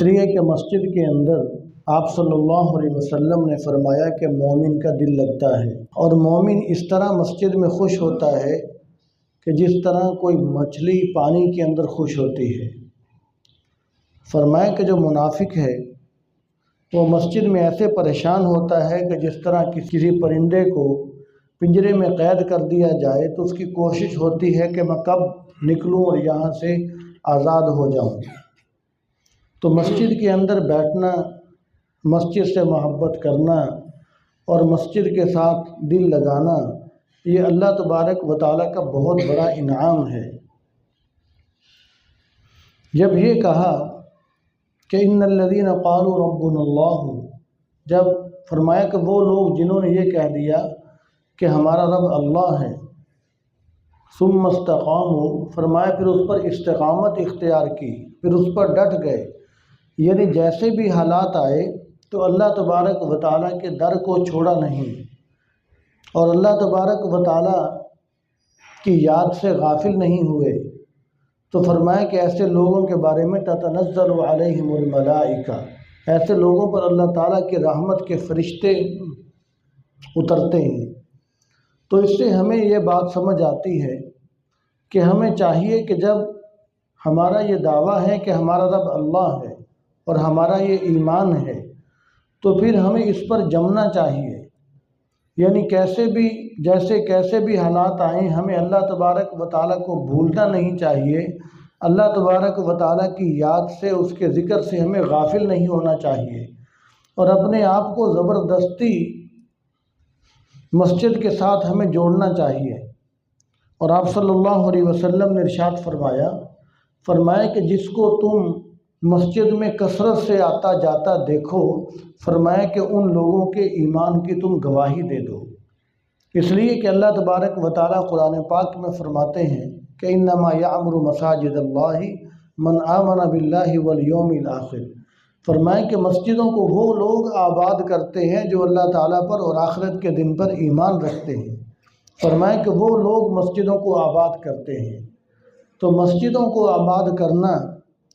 اس لیے کہ مسجد کے اندر آپ صلی اللہ علیہ وسلم نے فرمایا کہ مومن کا دل لگتا ہے، اور مومن اس طرح مسجد میں خوش ہوتا ہے کہ جس طرح کوئی مچھلی پانی کے اندر خوش ہوتی ہے۔ فرمایا کہ جو منافق ہے وہ مسجد میں ایسے پریشان ہوتا ہے کہ جس طرح کسی پرندے کو پنجرے میں قید کر دیا جائے تو اس کی کوشش ہوتی ہے کہ میں کب نکلوں اور یہاں سے آزاد ہو جاؤں۔ تو مسجد کے اندر بیٹھنا، مسجد سے محبت کرنا اور مسجد کے ساتھ دل لگانا، یہ اللہ تبارک و تعالیٰ کا بہت بڑا انعام ہے۔ جب یہ کہا کہ ان الذین قالوا ربنا اللہ، جب فرمایا کہ وہ لوگ جنہوں نے یہ کہہ دیا کہ ہمارا رب اللہ ہے، ثم استقاموا، فرمایا پھر اس پر استقامت اختیار کی، پھر اس پر ڈٹ گئے، یعنی جیسے بھی حالات آئے تو اللہ تبارک و تعالیٰ کے در کو چھوڑا نہیں، اور اللہ تبارک و تعالیٰ کی یاد سے غافل نہیں ہوئے۔ تو فرمایا کہ ایسے لوگوں کے بارے میں تتنزل علیہم الملائکہ، ایسے لوگوں پر اللہ تعالیٰ کی رحمت کے فرشتے اترتے ہیں۔ تو اس سے ہمیں یہ بات سمجھ آتی ہے کہ ہمیں چاہیے کہ جب ہمارا یہ دعویٰ ہے کہ ہمارا رب اللہ ہے اور ہمارا یہ ایمان ہے، تو پھر ہمیں اس پر جمنا چاہیے، یعنی کیسے بھی حالات آئیں ہمیں اللہ تبارک و تعالیٰ کو بھولنا نہیں چاہیے، اللہ تبارک و تعالیٰ کی یاد سے، اس کے ذکر سے ہمیں غافل نہیں ہونا چاہیے، اور اپنے آپ کو زبردستی مسجد کے ساتھ ہمیں جوڑنا چاہیے۔ اور آپ صلی اللہ علیہ وسلم نے ارشاد فرمایا کہ جس کو تم مسجد میں کثرت سے آتا جاتا دیکھو، فرمایا کہ ان لوگوں کے ایمان کی تم گواہی دے دو۔ اس لیے کہ اللہ تبارک و تعالیٰ قرآن پاک میں فرماتے ہیں کہ انما یعمر مساجد اللہ من آمن باللہ والیوم الآخر، فرمایا کہ مسجدوں کو وہ لوگ آباد کرتے ہیں جو اللہ تعالیٰ پر اور آخرت کے دن پر ایمان رکھتے ہیں۔ فرمایا کہ وہ لوگ مسجدوں کو آباد کرتے ہیں۔ تو مسجدوں کو آباد کرنا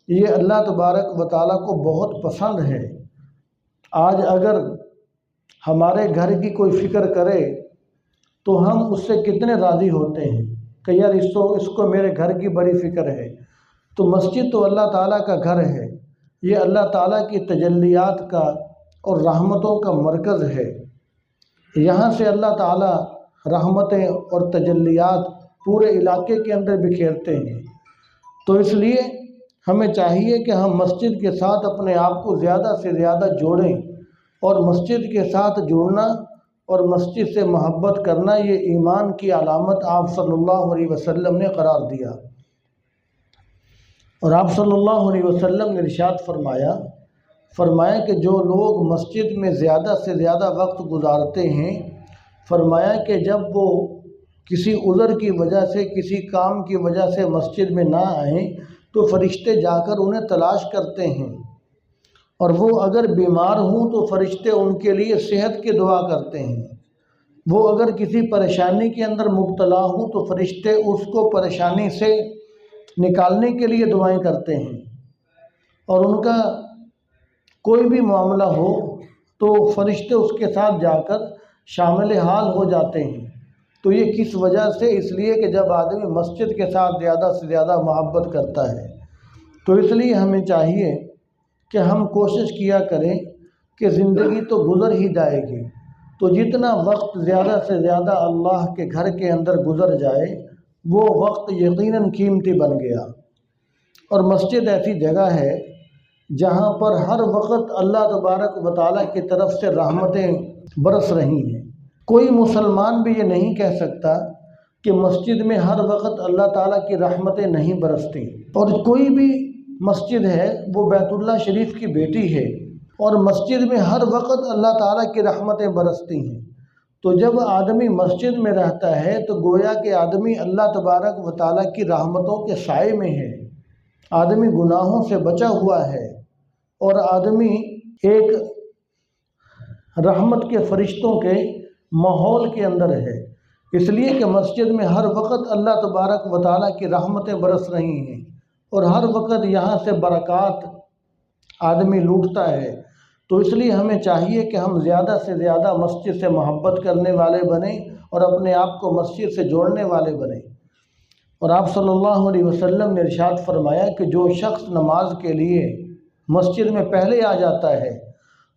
یہ اللہ تبارک و تعالیٰ کو بہت پسند ہے۔ آج اگر ہمارے گھر کی کوئی فکر کرے تو ہم اس سے کتنے راضی ہوتے ہیں کہ یار اس کو میرے گھر کی بڑی فکر ہے۔ تو مسجد تو اللہ تعالیٰ کا گھر ہے، یہ اللہ تعالیٰ کی تجلیات کا اور رحمتوں کا مرکز ہے۔ یہاں سے اللہ تعالیٰ رحمتیں اور تجلیات پورے علاقے کے اندر بکھیرتے ہیں۔ تو اس لیے ہمیں چاہیے کہ ہم مسجد کے ساتھ اپنے آپ کو زیادہ سے زیادہ جوڑیں، اور مسجد کے ساتھ جڑنا اور مسجد سے محبت کرنا یہ ایمان کی علامت آپ صلی اللہ علیہ وسلم نے قرار دیا۔ اور آپ صلی اللہ علیہ وسلم نے ارشاد فرمایا کہ جو لوگ مسجد میں زیادہ سے زیادہ وقت گزارتے ہیں، فرمایا کہ جب وہ کسی عذر کی وجہ سے، کسی کام کی وجہ سے مسجد میں نہ آئیں تو فرشتے جا کر انہیں تلاش کرتے ہیں، اور وہ اگر بیمار ہوں تو فرشتے ان کے لیے صحت کی دعا کرتے ہیں، وہ اگر کسی پریشانی کے اندر مبتلا ہوں تو فرشتے اس کو پریشانی سے نکالنے کے لیے دعائیں کرتے ہیں، اور ان کا کوئی بھی معاملہ ہو تو فرشتے اس کے ساتھ جا کر شامل حال ہو جاتے ہیں۔ تو یہ کس وجہ سے؟ اس لیے کہ جب آدمی مسجد کے ساتھ زیادہ سے زیادہ محبت کرتا ہے، تو اس لیے ہمیں چاہیے کہ ہم کوشش کیا کریں کہ زندگی تو گزر ہی جائے گی، تو جتنا وقت زیادہ سے زیادہ اللہ کے گھر کے اندر گزر جائے وہ وقت یقیناً قیمتی بن گیا۔ اور مسجد ایسی جگہ ہے جہاں پر ہر وقت اللہ تبارک و تعالیٰ کی طرف سے رحمتیں برس رہی ہیں۔ کوئی مسلمان بھی یہ نہیں کہہ سکتا کہ مسجد میں ہر وقت اللہ تعالیٰ کی رحمتیں نہیں برستی، اور کوئی بھی مسجد ہے وہ بیت اللہ شریف کی بیٹی ہے، اور مسجد میں ہر وقت اللہ تعالیٰ کی رحمتیں برستی ہیں۔ تو جب آدمی مسجد میں رہتا ہے تو گویا کہ آدمی اللہ تبارک و تعالیٰ کی رحمتوں کے سائے میں ہے، آدمی گناہوں سے بچا ہوا ہے، اور آدمی ایک رحمت کے فرشتوں کے ماحول کے اندر ہے۔ اس لیے کہ مسجد میں ہر وقت اللہ تبارک و تعالیٰ کی رحمتیں برس رہی ہیں، اور ہر وقت یہاں سے برکات آدمی لوٹتا ہے۔ تو اس لیے ہمیں چاہیے کہ ہم زیادہ سے زیادہ مسجد سے محبت کرنے والے بنیں اور اپنے آپ کو مسجد سے جوڑنے والے بنیں۔ اور آپ صلی اللہ علیہ وسلم نے ارشاد فرمایا کہ جو شخص نماز کے لیے مسجد میں پہلے آ جاتا ہے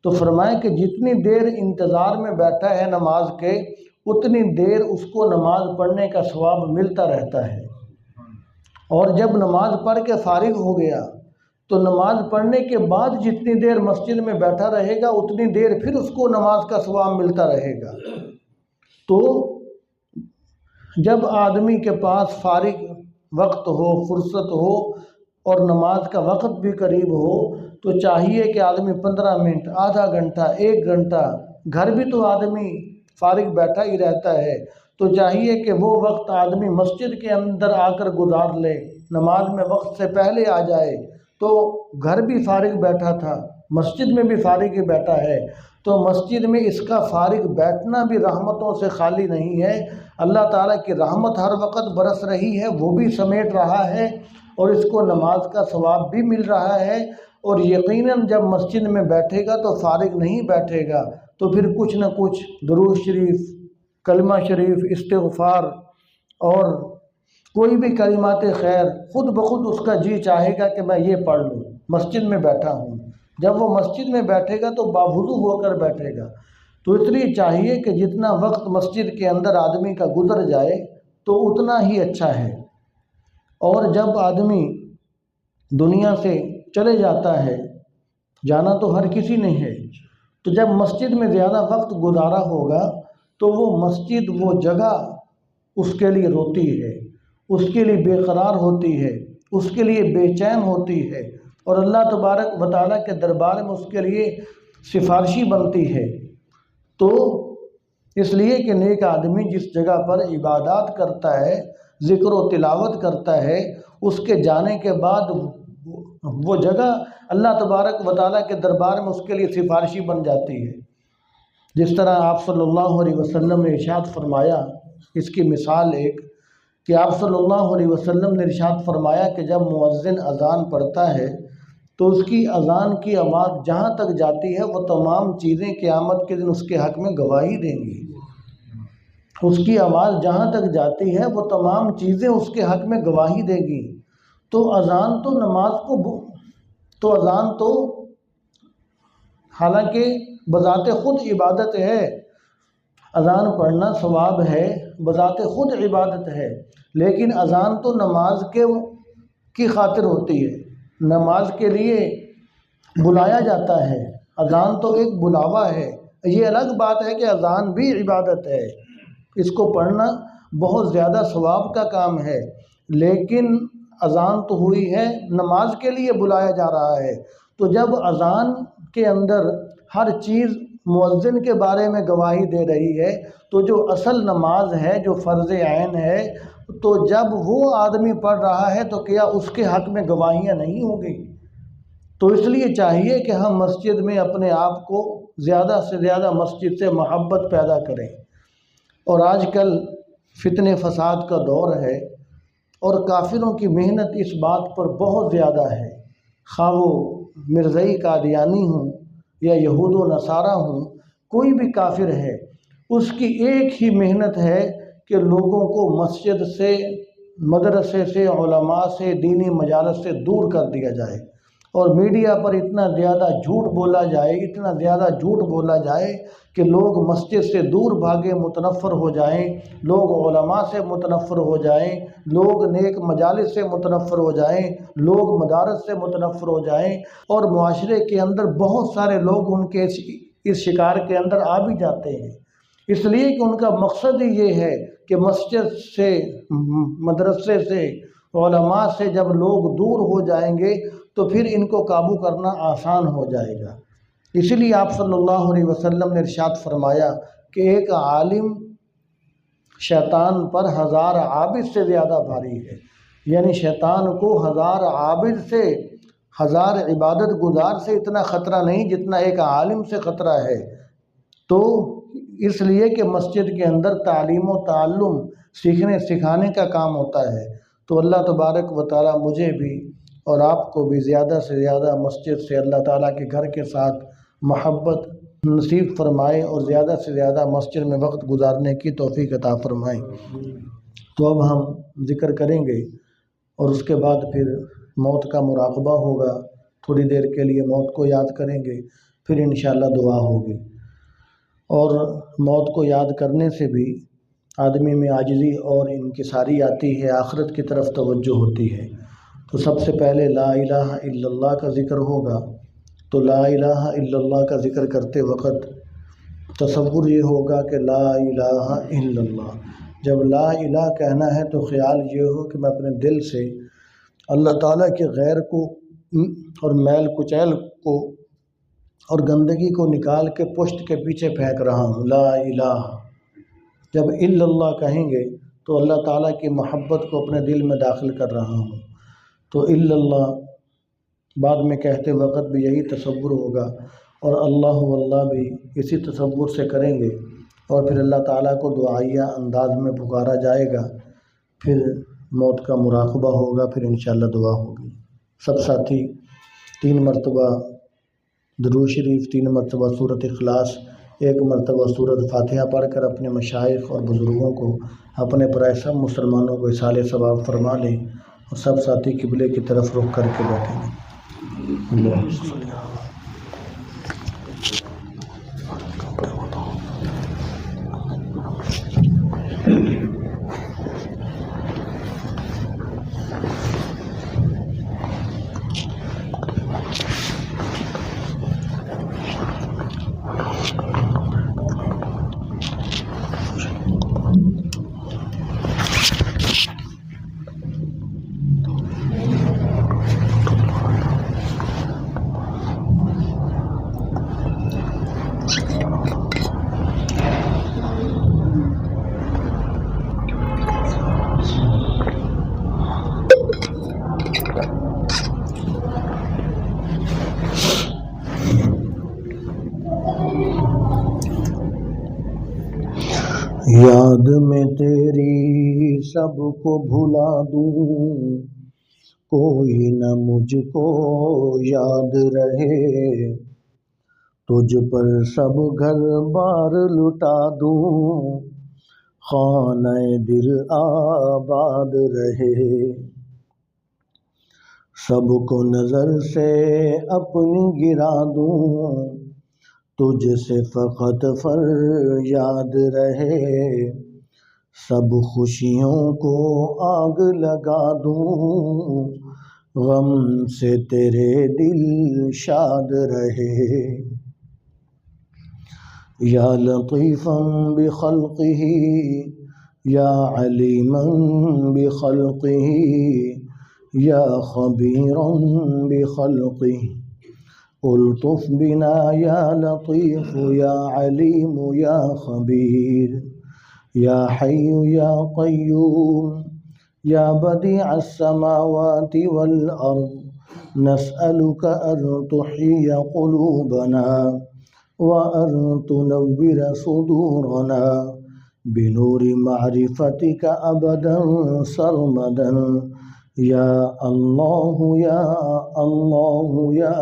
تو فرمایا کہ جتنی دیر انتظار میں بیٹھا ہے نماز کے اتنی دیر اس کو نماز پڑھنے کا ثواب ملتا رہتا ہے، اور جب نماز پڑھ کے فارغ ہو گیا تو نماز پڑھنے کے بعد جتنی دیر مسجد میں بیٹھا رہے گا اتنی دیر پھر اس کو نماز کا ثواب ملتا رہے گا۔ تو جب آدمی کے پاس فارغ وقت ہو، فرصت ہو اور نماز کا وقت بھی قریب ہو تو چاہیے کہ آدمی 15 منٹ، آدھا گھنٹہ، 1 گھنٹہ، گھر بھی تو آدمی فارغ بیٹھا ہی رہتا ہے، تو چاہیے کہ وہ وقت آدمی مسجد کے اندر آ کر گزار لے، نماز میں وقت سے پہلے آ جائے۔ تو گھر بھی فارغ بیٹھا تھا، مسجد میں بھی فارغ ہی بیٹھا ہے، تو مسجد میں اس کا فارغ بیٹھنا بھی رحمتوں سے خالی نہیں ہے۔ اللہ تعالیٰ کی رحمت ہر وقت برس رہی ہے، وہ بھی سمیٹ رہا ہے، اور اس کو نماز کا ثواب بھی مل رہا ہے۔ اور یقیناً جب مسجد میں بیٹھے گا تو فارغ نہیں بیٹھے گا، تو پھر کچھ نہ کچھ درود شریف، کلمہ شریف، استغفار اور کوئی بھی کلمات خیر خود بخود اس کا جی چاہے گا کہ میں یہ پڑھ لوں، مسجد میں بیٹھا ہوں۔ جب وہ مسجد میں بیٹھے گا تو باوضو ہو کر بیٹھے گا۔ تو اس لیے چاہیے کہ جتنا وقت مسجد کے اندر آدمی کا گزر جائے تو اتنا ہی اچھا ہے۔ اور جب آدمی دنیا سے چلے جاتا ہے، جانا تو ہر کسی نے ہے، تو جب مسجد میں زیادہ وقت گزارا ہوگا تو وہ مسجد، وہ جگہ اس کے لیے روتی ہے، اس کے لیے بے قرار ہوتی ہے، اس کے لیے بے چین ہوتی ہے، اور اللہ تبارک و تعالیٰ کے دربار میں اس کے لیے سفارشی بنتی ہے۔ تو اس لیے کہ نیک آدمی جس جگہ پر عبادات کرتا ہے، ذکر و تلاوت کرتا ہے، اس کے جانے کے بعد وہ جگہ اللہ تبارک و تعالیٰ کے دربار میں اس کے لیے سفارشی بن جاتی ہے۔ جس طرح آپ صلی اللہ علیہ وسلم نے ارشاد فرمایا، اس کی مثال ایک کہ آپ صلی اللہ علیہ وسلم نے ارشاد فرمایا کہ جب مؤذن اذان پڑھتا ہے تو اس کی اذان کی آواز جہاں تک جاتی ہے وہ تمام چیزیں قیامت کے دن اس کے حق میں گواہی دیں گی۔ اس کی آواز جہاں تک جاتی ہے وہ تمام چیزیں اس کے حق میں گواہی دے گی۔ تو اذان تو اذان تو حالانکہ بذات خود عبادت ہے، اذان پڑھنا ثواب ہے، بذات خود عبادت ہے، لیکن اذان تو نماز کی خاطر ہوتی ہے، نماز کے لیے بلایا جاتا ہے۔ اذان تو ایک بلاوا ہے۔ یہ الگ بات ہے کہ اذان بھی عبادت ہے، اس کو پڑھنا بہت زیادہ ثواب کا کام ہے، لیکن اذان تو ہوئی ہے، نماز کے لیے بلایا جا رہا ہے۔ تو جب اذان کے اندر ہر چیز مؤذن کے بارے میں گواہی دے رہی ہے تو جو اصل نماز ہے، جو فرض عین ہے، تو جب وہ آدمی پڑھ رہا ہے تو کیا اس کے حق میں گواہیاں نہیں ہوں گی؟ تو اس لیے چاہیے کہ ہم مسجد میں اپنے آپ کو زیادہ سے زیادہ مسجد سے محبت پیدا کریں۔ اور آج کل فتنے فساد کا دور ہے اور کافروں کی محنت اس بات پر بہت زیادہ ہے، خواہ وہ مرزائی قادیانی ہوں یا یہود و نصارہ ہوں، کوئی بھی کافر ہے، اس کی ایک ہی محنت ہے کہ لوگوں کو مسجد سے، مدرسے سے، علماء سے، دینی مجالس سے دور کر دیا جائے، اور میڈیا پر اتنا زیادہ جھوٹ بولا جائے، اتنا زیادہ جھوٹ بولا جائے کہ لوگ مسجد سے دور بھاگے، متنفر ہو جائیں، لوگ علماء سے متنفر ہو جائیں، لوگ نیک مجالس سے متنفر ہو جائیں، لوگ مدارس سے متنفر ہو جائیں، اور معاشرے کے اندر بہت سارے لوگ ان کے اس شکار کے اندر آ بھی جاتے ہیں، اس لیے کہ ان کا مقصد ہی یہ ہے کہ مسجد سے، مدرسے سے، علماء سے جب لوگ دور ہو جائیں گے تو پھر ان کو قابو کرنا آسان ہو جائے گا۔ اسی لیے آپ صلی اللہ علیہ وسلم نے ارشاد فرمایا کہ ایک عالم شیطان پر 1000 عابد سے زیادہ بھاری ہے، یعنی شیطان کو 1000 عابد سے، 1000 عبادت گزار سے اتنا خطرہ نہیں جتنا ایک عالم سے خطرہ ہے۔ تو اس لیے کہ مسجد کے اندر تعلیم و تعلم، سیکھنے سکھانے کا کام ہوتا ہے۔ تو اللہ تبارک و تعالیٰ مجھے بھی اور آپ کو بھی زیادہ سے زیادہ مسجد سے اللہ تعالیٰ کے گھر کے ساتھ محبت نصیب فرمائے اور زیادہ سے زیادہ مسجد میں وقت گزارنے کی توفیق عطا فرمائے۔ تو اب ہم ذکر کریں گے اور اس کے بعد پھر موت کا مراقبہ ہوگا، تھوڑی دیر کے لیے موت کو یاد کریں گے، پھر انشاءاللہ دعا ہوگی۔ اور موت کو یاد کرنے سے بھی آدمی میں عاجزی اور انکساری آتی ہے، آخرت کی طرف توجہ ہوتی ہے۔ تو سب سے پہلے لا الہ الا اللہ کا ذکر ہوگا۔ تو لا الہ الا اللہ کا ذکر کرتے وقت تصور یہ ہوگا کہ لا الہ الا اللہ۔ جب لا الہ کہنا ہے تو خیال یہ ہو کہ میں اپنے دل سے اللہ تعالیٰ کے غیر کو اور میل کچیل کو اور گندگی کو نکال کے پشت کے پیچھے پھینک رہا ہوں، لا الہ۔ جب الا اللہ کہیں گے تو اللہ تعالیٰ کی محبت کو اپنے دل میں داخل کر رہا ہوں۔ تو الا اللہ بعد میں کہتے وقت بھی یہی تصور ہوگا، اور اللہ واللہ بھی اسی تصور سے کریں گے، اور پھر اللہ تعالیٰ کو دعائیہ انداز میں پکارا جائے گا، پھر موت کا مراقبہ ہوگا، پھر انشاءاللہ دعا ہوگی۔ سب ساتھی 3 مرتبہ درود شریف، 3 مرتبہ سورۃ اخلاص، 1 مرتبہ سورۃ فاتحہ پڑھ کر اپنے مشائخ اور بزرگوں کو، اپنے برائے سب مسلمانوں کو اصالِ ثواب فرما لیں، اور سب ساتھی قبلے کی طرف رخ کر کے بیٹھیں گے۔ یاد میں تیری سب کو بھلا دوں، کوئی نہ مجھ کو یاد رہے، تجھ پر سب گھر بار لٹا دوں، خانہ دل آباد رہے، سب کو نظر سے اپنی گرا دوں، تجھ سے فقط فریاد رہے، سب خوشیوں کو آگ لگا دوں، غم سے تیرے دل شاد رہے، یا لطیفا بخلقہ یا علیما بخلقہ یا خبیرا بخلقہ، الطف بنا یا لطیف یا علیم یا خبیر، یا حی یا قیوم یا بدیع السماوات والارض، نسألک ان تحیی قلوبنا وان تنور صدورنا بنور معرفتک ابدا سرمدا، یا اللہ یا اللہ یا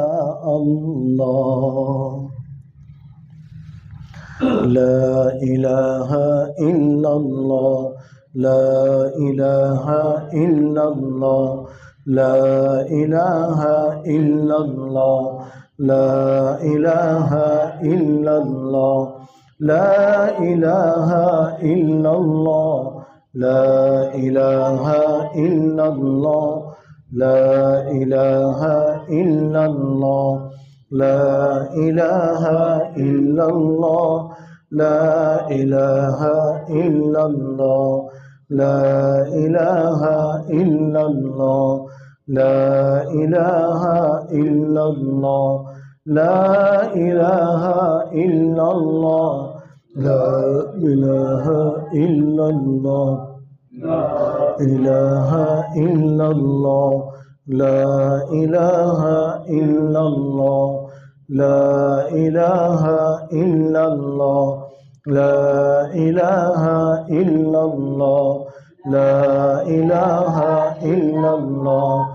اللہ، لا الہ الا اللہ، لا الہ الا اللہ، لا الہ الا اللہ، لا الہ الا اللہ، لا الہ الا اللہ، لا الہ الا اللہ، لا الہ الا اللہ، لا الہ الا اللہ، لا الہ الا اللہ، لا الہ الا اللہ، لا الہ الا اللہ، لا الہ الا اللہ، لا الہ الا اللہ، لا الہ الا اللہ، لا الہ الا اللہ، لا الہ الا اللہ، لا الہ الا اللہ، لا الہ الا اللہ،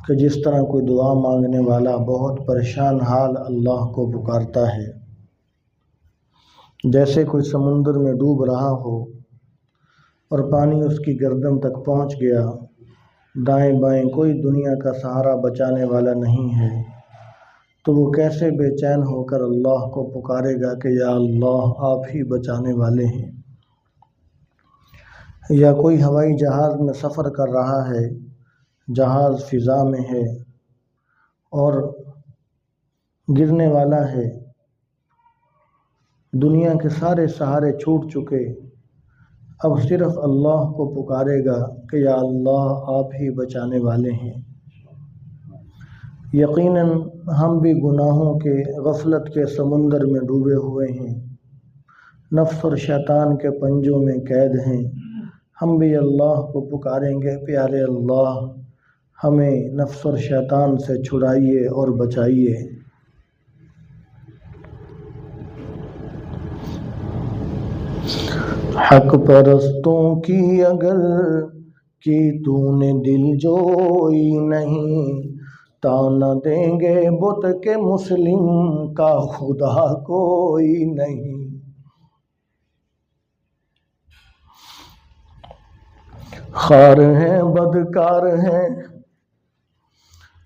کہ جس طرح کوئی دعا مانگنے والا بہت پریشان حال اللہ کو پکارتا ہے، جیسے کوئی سمندر میں ڈوب رہا ہو اور پانی اس کی گردن تک پہنچ گیا، دائیں بائیں کوئی دنیا کا سہارا بچانے والا نہیں ہے، تو وہ کیسے بے چین ہو کر اللہ کو پکارے گا کہ یا اللہ آپ ہی بچانے والے ہیں۔ یا کوئی ہوائی جہاز میں سفر کر رہا ہے، جہاز فضا میں ہے اور گرنے والا ہے، دنیا کے سارے سہارے چھوٹ چکے، اب صرف اللہ کو پکارے گا کہ یا اللہ آپ ہی بچانے والے ہیں۔ یقیناً ہم بھی گناہوں کے غفلت کے سمندر میں ڈوبے ہوئے ہیں، نفس اور شیطان کے پنجوں میں قید ہیں، ہم بھی اللہ کو پکاریں گے پیارے اللہ ہمیں نفس اور شیطان سے چھڑائیے اور بچائیے۔ حق پرستوں کی اگر کی تو نے دل جوئی نہیں، تانا دیں گے بت کے مسلم کا خدا کوئی نہیں۔ خار ہیں بدکار ہیں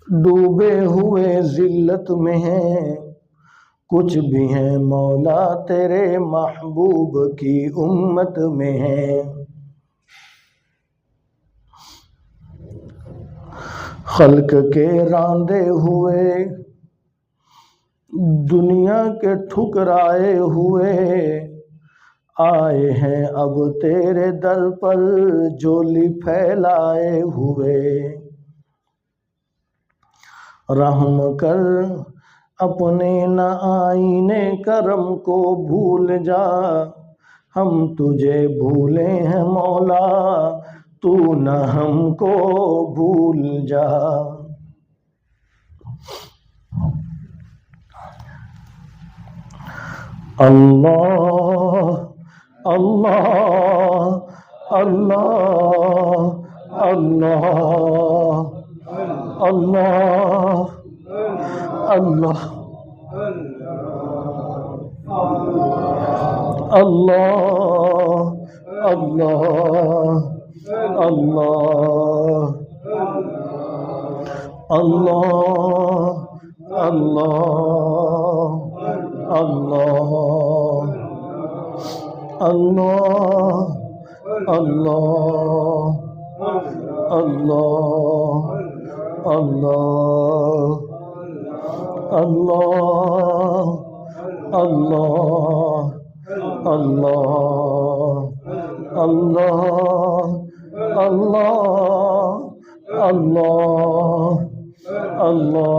ڈوبے ہوئے ذلت میں ہیں، کچھ بھی ہیں مولا تیرے محبوب کی امت میں ہیں۔ خلق کے راندے ہوئے دنیا کے ٹھکرائے ہوئے، آئے ہیں اب تیرے در پر جولی پھیلائے ہوئے۔ رحم کر اپنے نہ آئینے کرم کو بھول جا، ہم تجھے بھولے ہیں مولا تو نہ ہم کو بھول جا۔ اللہ اللہ اللہ اللہ اللہ اللہ اللہ اللہ اللہ اللہ اللہ اللہ اللہ اللہ اللہ اللہ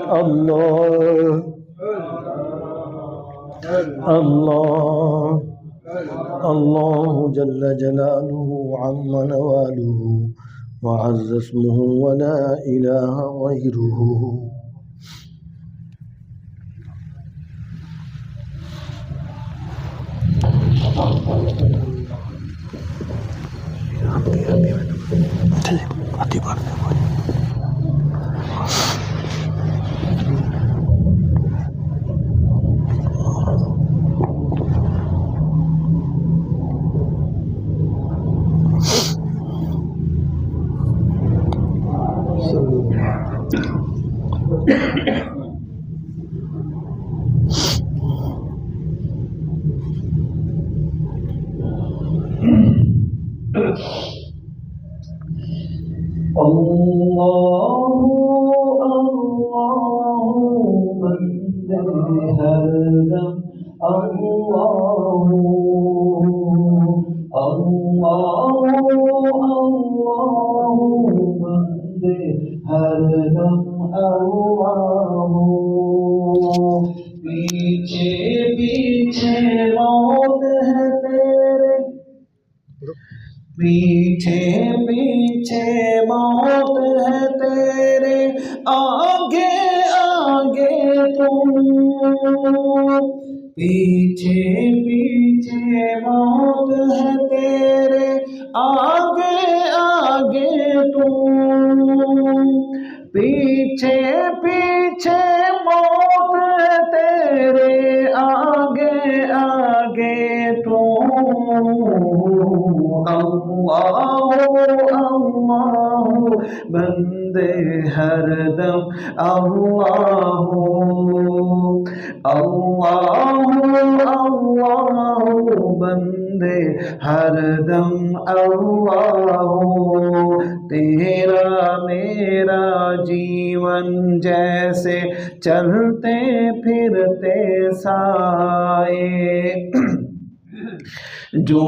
اللہ اللہ اللہ جل جلالہ عم نوالہ وعز اسمہ ولا الہ غیرہ۔ پیچھے پیچھے موت ہے تیرے، آگے آگے تم، پیچھے پیچھے موت ہے تیرے، پیچھے پیچھے موت ہے تیرے، آگے آگے تو اللہ اللہ بندے ہر دم اللہ اللہ اللہ بندے ہر دم اللہ تیرا میرا جیون جیسے چلتے پھرتے سائے، جو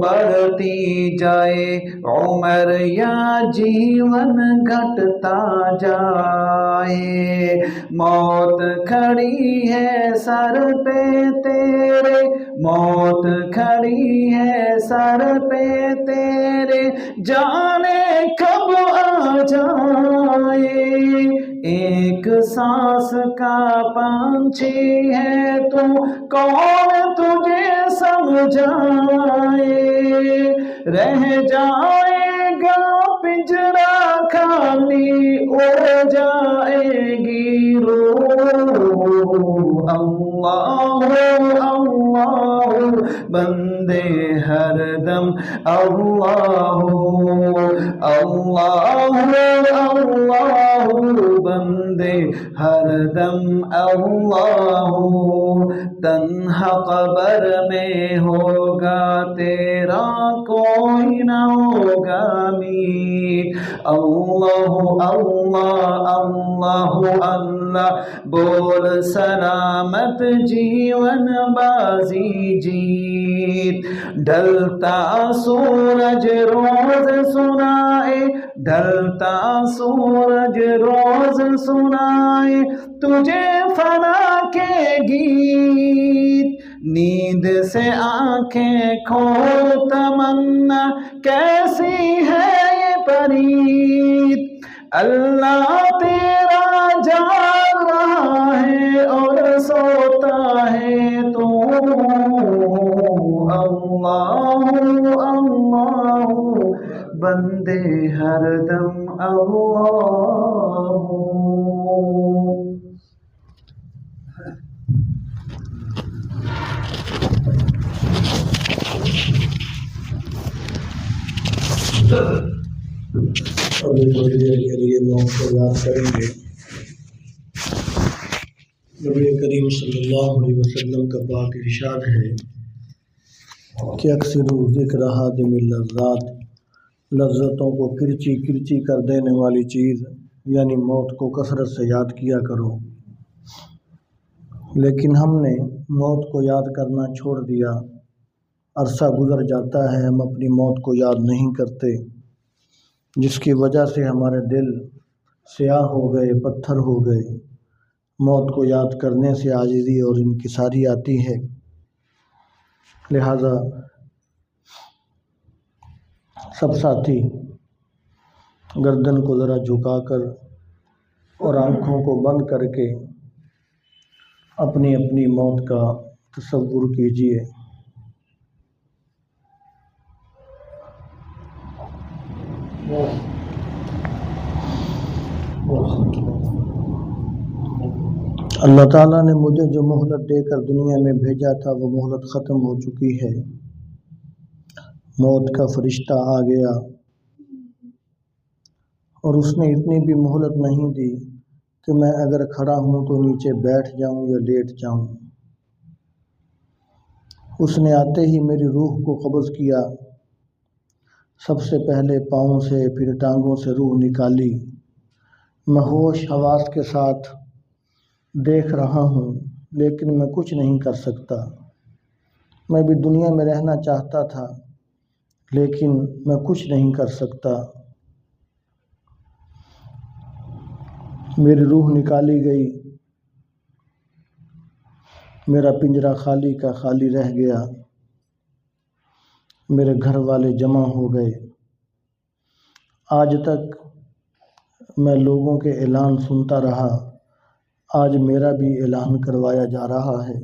بڑھتی جائے عمر یا جیون گھٹتا جائے، موت کھڑی ہے سر پہ تیرے، موت کھڑی ہے سر پہ تیرے، جانے کب آ جائے، ایک سانس کا پنچھی ہے تو کون تجھے سمجھائے، رہ جائے گا پنجرا خالی، اڑ جائے گی روح، اللہ اللہ بندے ہر دم اللہ اللہ اللہ بندے ہر دم اللہ، تنہا قبر میں ہوگا تیرا کوئی نہ ہوگا میت، اللہ اللہ اللہ اللہ بول سلامت جیون بازی جیت، ڈھلتا سورج روز سنائے، ڈھلتا سورج روز سنائے تجھے فنا کے گیت، نیند سے آنکھیں کھول تمنا کیسی ہے یہ پرید، اللہ تیرا جاگ رہا ہے اور سوتا ہے تو اللہ اللہ بندے ہر دم اللہ۔ ابھی تھوڑی دیر کے لیے موت کو یاد کریں گے۔ نبی کریم صلی اللہ علیہ وسلم کا پاک ارشاد ہے کہ اکثروا ذکر ہادم اللذات، لذتوں کو کرچی کرچی کر دینے والی چیز یعنی موت کو کثرت سے یاد کیا کرو، لیکن ہم نے موت کو یاد کرنا چھوڑ دیا، عرصہ گزر جاتا ہے ہم اپنی موت کو یاد نہیں کرتے، جس کی وجہ سے ہمارے دل سیاہ ہو گئے، پتھر ہو گئے۔ موت کو یاد کرنے سے عاجزی اور انکساری آتی ہے، لہذا سب ساتھی گردن کو ذرا جھکا کر اور آنکھوں کو بند کر کے اپنی اپنی موت کا تصور کیجیے۔ اللہ تعالیٰ نے مجھے جو مہلت دے کر دنیا میں بھیجا تھا وہ مہلت ختم ہو چکی ہے، موت کا فرشتہ آ گیا اور اس نے اتنی بھی مہلت نہیں دی کہ میں اگر کھڑا ہوں تو نیچے بیٹھ جاؤں یا لیٹ جاؤں۔ اس نے آتے ہی میری روح کو قبض کیا، سب سے پہلے پاؤں سے پھر ٹانگوں سے روح نکالی، میں ہوش حواس کے ساتھ دیکھ رہا ہوں لیکن میں کچھ نہیں کر سکتا، میں بھی دنیا میں رہنا چاہتا تھا لیکن میں کچھ نہیں کر سکتا۔ میری روح نکالی گئی، میرا پنجرا خالی کا خالی رہ گیا، میرے گھر والے جمع ہو گئے۔ آج تک میں لوگوں کے اعلان سنتا رہا، آج میرا بھی اعلان کروایا جا رہا ہے۔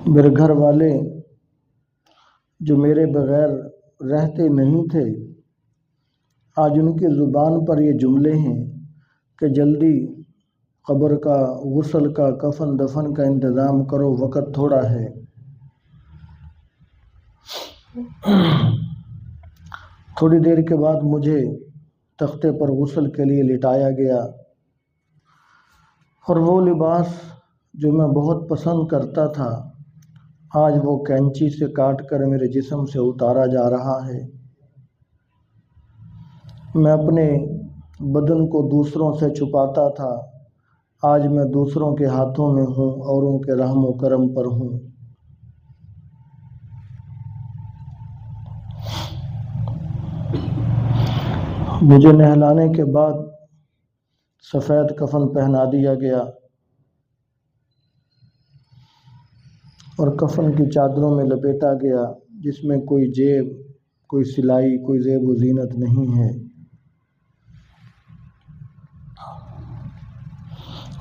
میرے گھر والے جو میرے بغیر رہتے نہیں تھے، آج ان کی زبان پر یہ جملے ہیں کہ جلدی قبر کا، غسل کا، کفن دفن کا انتظام کرو، وقت تھوڑا ہے۔ تھوڑی دیر کے بعد مجھے تختے پر غسل کے لیے لٹایا گیا، اور وہ لباس جو میں بہت پسند کرتا تھا آج وہ کینچی سے کاٹ کر میرے جسم سے اتارا جا رہا ہے۔ میں اپنے بدن کو دوسروں سے چھپاتا تھا، آج میں دوسروں کے ہاتھوں میں ہوں، اوروں کے رحم و کرم پر ہوں۔ مجھے نہلانے کے بعد سفید کفن پہنا دیا گیا اور کفن کی چادروں میں لپیٹا گیا، جس میں کوئی جیب، کوئی سلائی، کوئی زیب و زینت نہیں ہے۔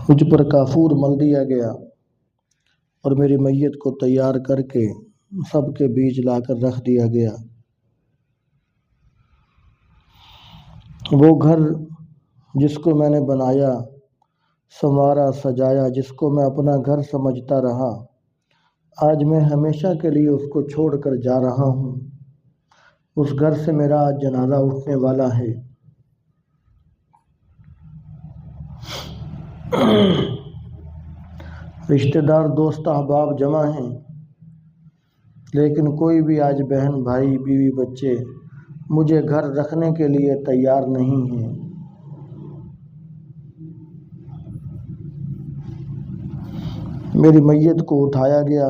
مجھ پر کافور مل دیا گیا اور میری میت کو تیار کر کے سب کے بیچ لا کر رکھ دیا گیا۔ وہ گھر جس کو میں نے بنایا، سنوارا، سجایا، جس کو میں اپنا گھر سمجھتا رہا، آج میں ہمیشہ کے لیے اس کو چھوڑ کر جا رہا ہوں۔ اس گھر سے میرا آج جنازہ اٹھنے والا ہے۔ رشتہ دار، دوست، احباب جمع ہیں، لیکن کوئی بھی آج بہن، بھائی، بیوی، بچے مجھے گھر رکھنے کے لیے تیار نہیں ہیں۔ میری میت کو اٹھایا گیا،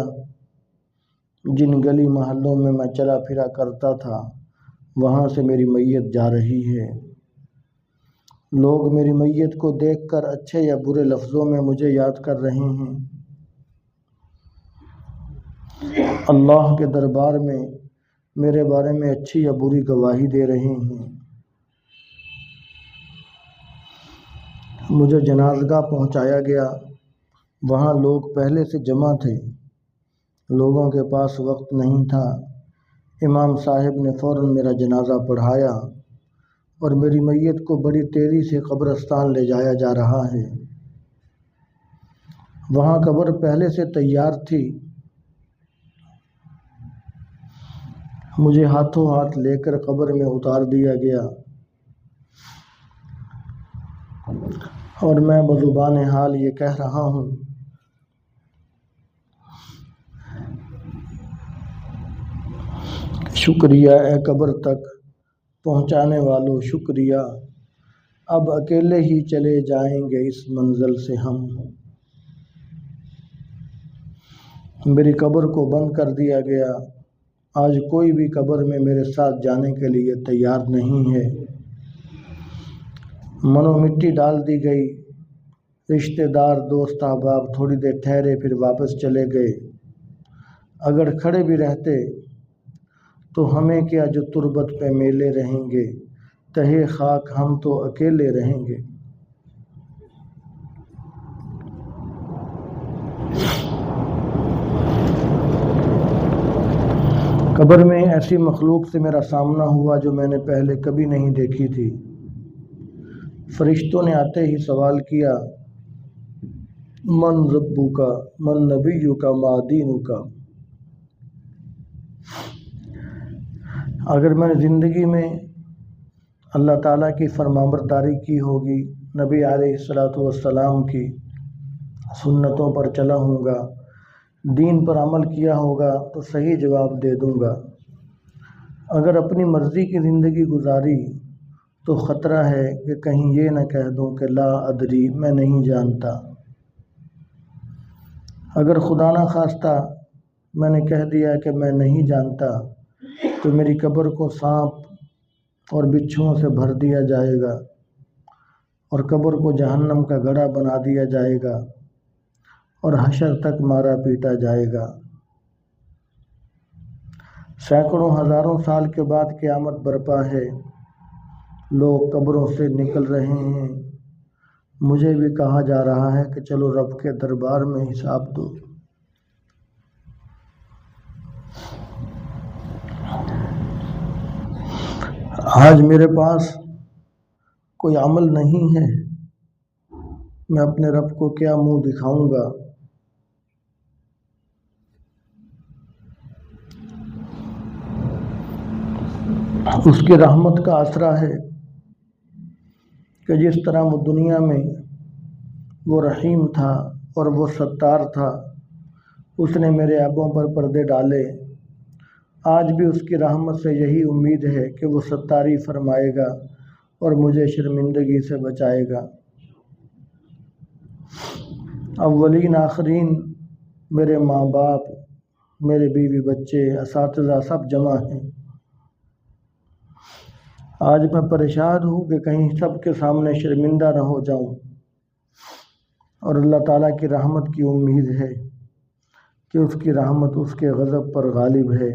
جن گلی محلوں میں میں چلا پھرا کرتا تھا وہاں سے میری میت جا رہی ہے۔ لوگ میری میت کو دیکھ کر اچھے یا برے لفظوں میں مجھے یاد کر رہے ہیں۔ اللہ کے دربار میں میرے بارے میں اچھی یا بری گواہی دے رہے ہیں۔ مجھے جنازگاہ پہنچایا گیا، وہاں لوگ پہلے سے جمع تھے، لوگوں کے پاس وقت نہیں تھا۔ امام صاحب نے فوراً میرا جنازہ پڑھایا اور میری میت کو بڑی تیزی سے قبرستان لے جایا جا رہا ہے۔ وہاں قبر پہلے سے تیار تھی، مجھے ہاتھوں ہاتھ لے کر قبر میں اتار دیا گیا اور میں بزبان حال یہ کہہ رہا ہوں، شکریہ اے قبر تک پہنچانے والوں، شکریہ، اب اکیلے ہی چلے جائیں گے اس منزل سے ہم۔ میری قبر کو بند کر دیا گیا، آج کوئی بھی قبر میں میرے ساتھ جانے کے لیے تیار نہیں ہے۔ منو مٹی ڈال دی گئی، رشتہ دار، دوست، احباب تھوڑی دیر ٹھہرے پھر واپس چلے گئے۔ اگر کھڑے بھی رہتے تو ہمیں کیا جو تربت پہ میلے رہیں گے، تہے خاک ہم تو اکیلے رہیں گے۔ قبر میں ایسی مخلوق سے میرا سامنا ہوا جو میں نے پہلے کبھی نہیں دیکھی تھی۔ فرشتوں نے آتے ہی سوال کیا، من ربک، من نبیک، ما دینک۔ اگر میں نے زندگی میں اللہ تعالیٰ کی فرمانبرداری کی ہوگی، نبی علیہ الصلوۃ والسلام کی سنتوں پر چلا ہوں گا، دین پر عمل کیا ہوگا تو صحیح جواب دے دوں گا۔ اگر اپنی مرضی کی زندگی گزاری تو خطرہ ہے کہ کہیں یہ نہ کہہ دوں کہ لا ادری، میں نہیں جانتا۔ اگر خدا نہ خواستہ میں نے کہہ دیا کہ میں نہیں جانتا تو میری قبر کو سانپ اور بچھوؤں سے بھر دیا جائے گا اور قبر کو جہنم کا گڑھا بنا دیا جائے گا اور حشر تک مارا پیٹا جائے گا۔ سینکڑوں ہزاروں سال کے بعد قیامت برپا ہے، لوگ قبروں سے نکل رہے ہیں، مجھے بھی کہا جا رہا ہے کہ چلو رب کے دربار میں حساب دو۔ آج میرے پاس کوئی عمل نہیں ہے، میں اپنے رب کو کیا منہ دکھاؤں گا؟ اس کی رحمت کا آسرا ہے کہ جس طرح وہ دنیا میں وہ رحیم تھا اور وہ ستار تھا، اس نے میرے عیبوں پر پردے ڈالے، آج بھی اس کی رحمت سے یہی امید ہے کہ وہ ستاری فرمائے گا اور مجھے شرمندگی سے بچائے گا۔ اولین آخرین، میرے ماں باپ، میرے بیوی بچے، اساتذہ سب جمع ہیں۔ آج میں پریشان ہوں کہ کہیں سب کے سامنے شرمندہ نہ ہو جاؤں، اور اللہ تعالیٰ کی رحمت کی امید ہے کہ اس کی رحمت اس کے غضب پر غالب ہے،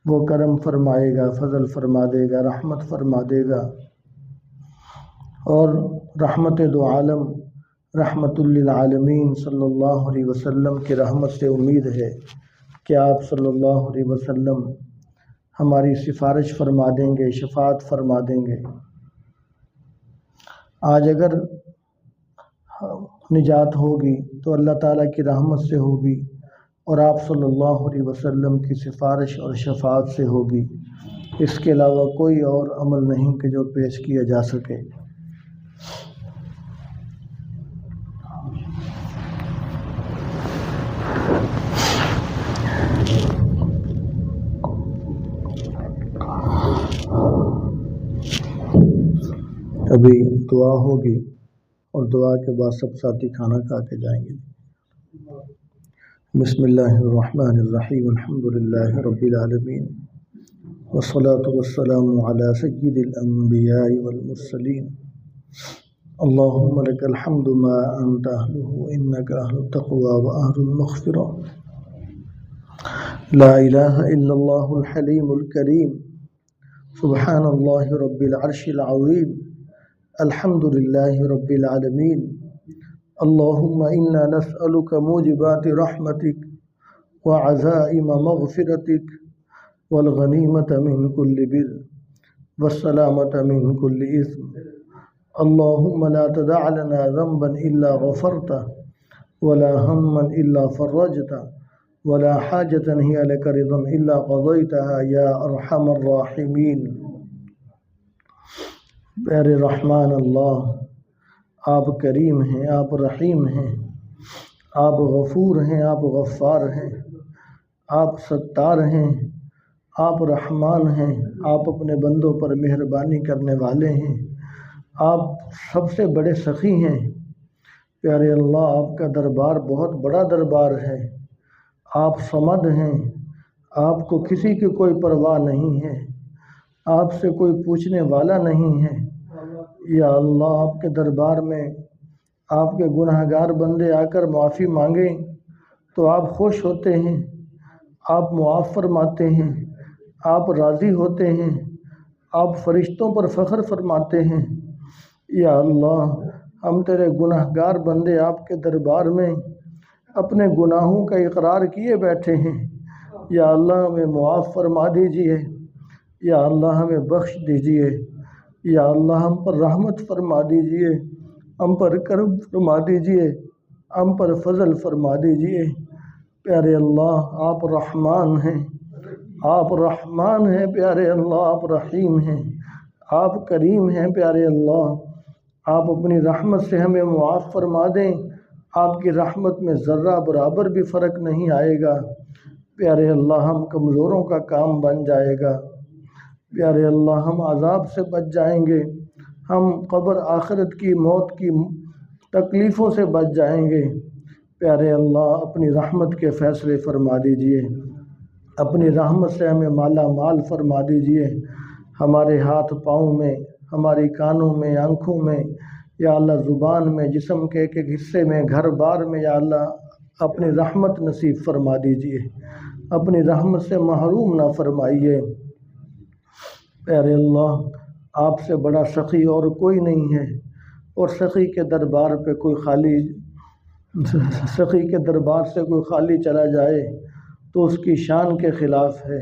وہ کرم فرمائے گا، فضل فرما دے گا، رحمت فرما دے گا۔ اور رحمت دو عالم رحمت للعالمین صلی اللہ علیہ وسلم کی رحمت سے امید ہے کہ آپ صلی اللہ علیہ وسلم ہماری سفارش فرما دیں گے، شفاعت فرما دیں گے۔ آج اگر نجات ہوگی تو اللہ تعالیٰ کی رحمت سے ہوگی اور آپ صلی اللہ علیہ وسلم کی سفارش اور شفاعت سے ہوگی، اس کے علاوہ کوئی اور عمل نہیں کہ جو پیش کیا جا سکے۔ ابھی دعا ہوگی اور دعا کے بعد سب ساتھی کھانا کھا کے جائیں گے۔ بسم اللہ الرحمن الرحیم، الحمد للہ رب العالمین، والصلاة والسلام علی سید الانبیاء والمرسلین، اللہم لک الحمد ما انت اہلہ انک اہل التقوی و اہل المغفرہ، لا الہ الا اللہ الحلیم الکریم، سبحان اللہ رب العرش العظیم، الحمد للہ رب العالمین، اللہم انا نسألک موجبات رحمتک وعزائم مغفرتک والغنیمۃ من کل بر والسلامۃ من کل اثم، اللہم لا تدع لنا ذنبا الا غفرتہ ولا ہما الا فرجتہ ولا حاجۃ ہی لک رضا الا قضیتہا یا ارحم الراحمین۔ پیارے رحمان اللہ، آپ کریم ہیں، آپ رحیم ہیں، آپ غفور ہیں، آپ غفار ہیں، آپ ستار ہیں، آپ رحمان ہیں، آپ اپنے بندوں پر مہربانی کرنے والے ہیں، آپ سب سے بڑے سخی ہیں۔ پیارے اللہ، آپ کا دربار بہت بڑا دربار ہے، آپ صمد ہیں، آپ کو کسی کی کوئی پرواہ نہیں ہے، آپ سے کوئی پوچھنے والا نہیں ہے۔ یا اللہ، آپ کے دربار میں آپ کے گناہ گار بندے آ کر معافی مانگیں تو آپ خوش ہوتے ہیں، آپ معاف فرماتے ہیں، آپ راضی ہوتے ہیں، آپ فرشتوں پر فخر فرماتے ہیں۔ یا اللہ، ہم تیرے گناہ گار بندے آپ کے دربار میں اپنے گناہوں کا اقرار کیے بیٹھے ہیں۔ یا اللہ، ہمیں معاف فرما دیجیے، یا اللہ ہمیں بخش دیجیے، یا اللہ ہم پر رحمت فرما دیجیے، ہم پر کرم فرما دیجیے، ہم پر فضل فرما دیجیے۔ پیارے اللہ، آپ رحمان ہیں، آپ رحمان ہیں پیارے اللہ، آپ رحیم ہیں، آپ کریم ہیں پیارے اللہ، آپ اپنی رحمت سے ہمیں معاف فرما دیں، آپ کی رحمت میں ذرہ برابر بھی فرق نہیں آئے گا۔ پیارے اللہ، ہم کمزوروں کا کام بن جائے گا۔ پیارے اللہ، ہم عذاب سے بچ جائیں گے، ہم قبر آخرت کی موت کی تکلیفوں سے بچ جائیں گے۔ پیارے اللہ، اپنی رحمت کے فیصلے فرما دیجیے، اپنی رحمت سے ہمیں مالا مال فرما دیجیے، ہمارے ہاتھ پاؤں میں، ہماری کانوں میں، آنکھوں میں، یا اللہ زبان میں، جسم کے ایک ایک حصے میں، گھر بار میں، یا اللہ اپنی رحمت نصیب فرما دیجیے، اپنی رحمت سے محروم نہ فرمائیے۔ پیارے اللہ، آپ سے بڑا سخی اور کوئی نہیں ہے، اور سخی کے دربار سے کوئی خالی چلا جائے تو اس کی شان کے خلاف ہے۔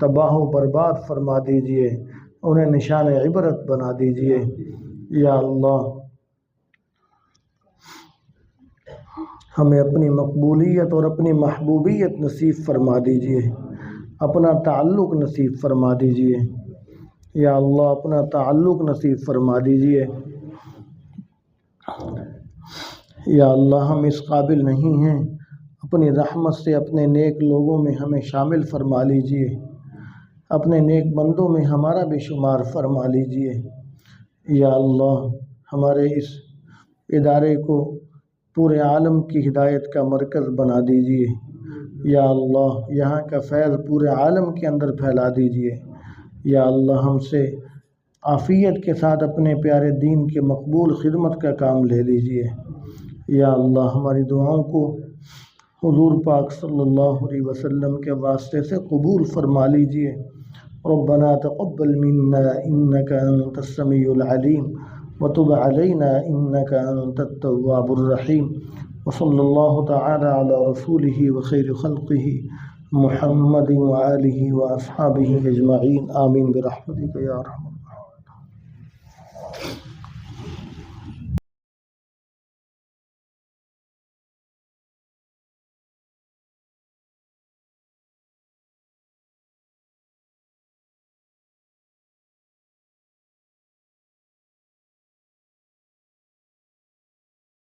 تباہ و برباد فرما دیجئے، انہیں نشان عبرت بنا دیجئے۔ یا اللہ ہمیں اپنی مقبولیت اور اپنی محبوبیت نصیب فرما دیجئے، اپنا تعلق نصیب فرما دیجئے۔ یا اللہ اپنا تعلق نصیب فرما دیجئے۔ یا اللہ ہم اس قابل نہیں ہیں، اپنی رحمت سے اپنے نیک لوگوں میں ہمیں شامل فرما لیجئے، اپنے نیک بندوں میں ہمارا بھی شمار فرما لیجئے۔ یا اللہ ہمارے اس ادارے کو پورے عالم کی ہدایت کا مرکز بنا دیجئے۔ یا اللہ یہاں کا فیض پورے عالم کے اندر پھیلا دیجئے۔ یا اللہ ہم سے عافیت کے ساتھ اپنے پیارے دین کے مقبول خدمت کا کام لے لیجئے۔ یا اللہ ہماری دعاؤں کو حضور پاک صلی اللہ علیہ وسلم کے واسطے سے قبول فرما لیجئے۔ ربنا تقبل منا انك انت السميع العليم وتب علينا انك انت التواب الرحيم وصلى الله تعالى على رسوله وخير خلقه محمد وآله وأصحابه أجمعين آمين برحمتك يا أرحم